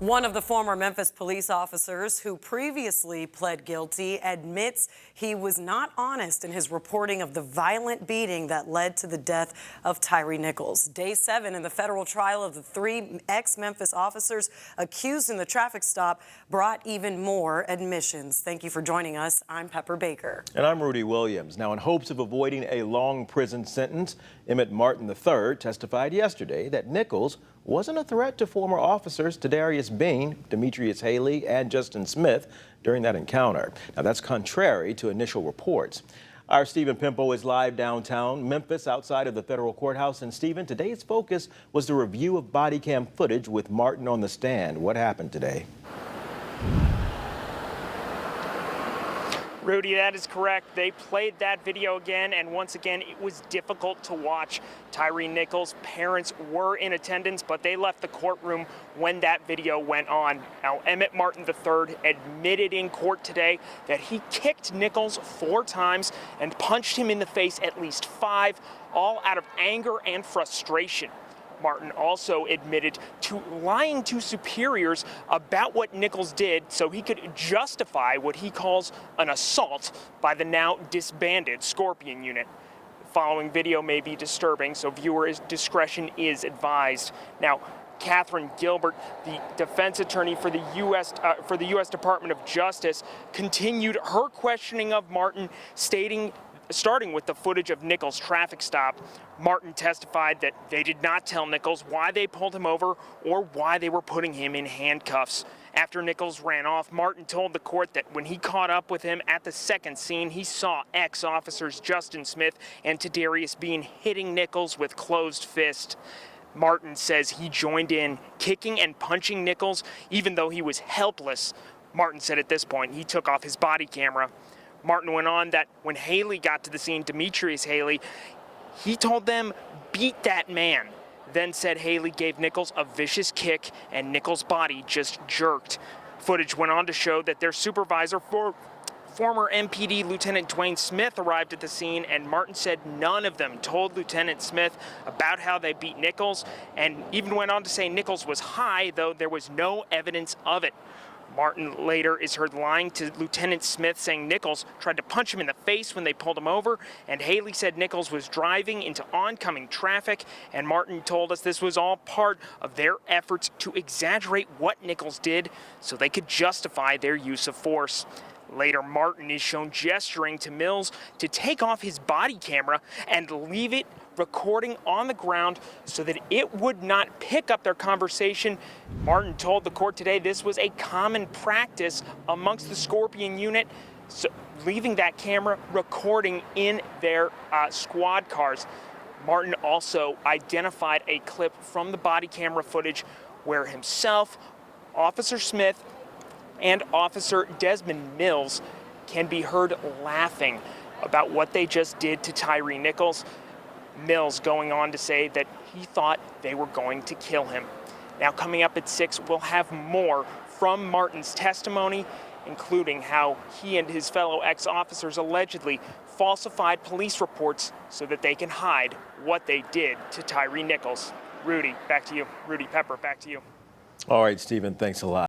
One of the former Memphis police officers who previously pled guilty admits he was not honest in his reporting of the violent beating that led to the death of Tyre Nichols. Day 7 in the federal trial of the 3 ex-Memphis officers accused in the traffic stop brought even more admissions. Thank you for joining us. I'm Pepper Baker. And I'm Rudy Williams. Now, in hopes of avoiding a long prison sentence, Emmitt Martin III testified yesterday that Nichols wasn't a threat to former officers Tadarius Bean, Demetrius Haley, and Justin Smith during that encounter. Now, that's contrary to initial reports. Our Stephen Pimpo is live downtown Memphis outside of the federal courthouse. And Stephen, today's focus was the review of body cam footage with Martin on the stand. What happened today? Rudy, that is correct. They played that video again, and once again, it was difficult to watch. Tyre Nichols' parents were in attendance, but they left the courtroom when that video went on. Now, Emmitt Martin III admitted in court today that he kicked Nichols 4 times and punched him in the face at least 5, all out of anger and frustration. Martin also admitted to lying to superiors about what Nichols did so he could justify what he calls an assault by the now disbanded Scorpion unit. The following video may be disturbing, so viewer discretion is advised. Now, Catherine Gilbert, the defense attorney for the U.S. Department of Justice, continued her questioning of Martin, starting with the footage of Nichols' traffic stop. Martin testified that they did not tell Nichols why they pulled him over or why they were putting him in handcuffs. After Nichols ran off, Martin told the court that when he caught up with him at the second scene, he saw ex-officers Justin Smith and Tadarius Bean hitting Nichols with closed fists. Martin says he joined in, kicking and punching Nichols, even though he was helpless. Martin said at this point he took off his body camera. Martin went on that when Haley got to the scene, Demetrius Haley, he told them, "Beat that man." Then said Haley gave Nichols a vicious kick and Nichols' body just jerked. Footage went on to show that their supervisor, former MPD Lieutenant Dwayne Smith, arrived at the scene, and Martin said none of them told Lieutenant Smith about how they beat Nichols, and even went on to say Nichols was high, though there was no evidence of it. Martin later is heard lying to Lieutenant Smith, saying Nichols tried to punch him in the face when they pulled him over, and Haley said Nichols was driving into oncoming traffic, and Martin told us this was all part of their efforts to exaggerate what Nichols did so they could justify their use of force. Later, Martin is shown gesturing to Mills to take off his body camera and leave it recording on the ground so that it would not pick up their conversation. Martin told the court today this was a common practice amongst the Scorpion unit, so leaving that camera recording in their squad cars. Martin also identified a clip from the body camera footage where himself, Officer Smith, and Officer Desmond Mills can be heard laughing about what they just did to Tyre Nichols. Mills going on to say that he thought they were going to kill him. Now, coming up at 6, we'll have more from Martin's testimony, including how he and his fellow ex-officers allegedly falsified police reports so that they can hide what they did to Tyre Nichols. Rudy, back to you. Rudy Pepper, back to you. All right, Stephen, thanks a lot.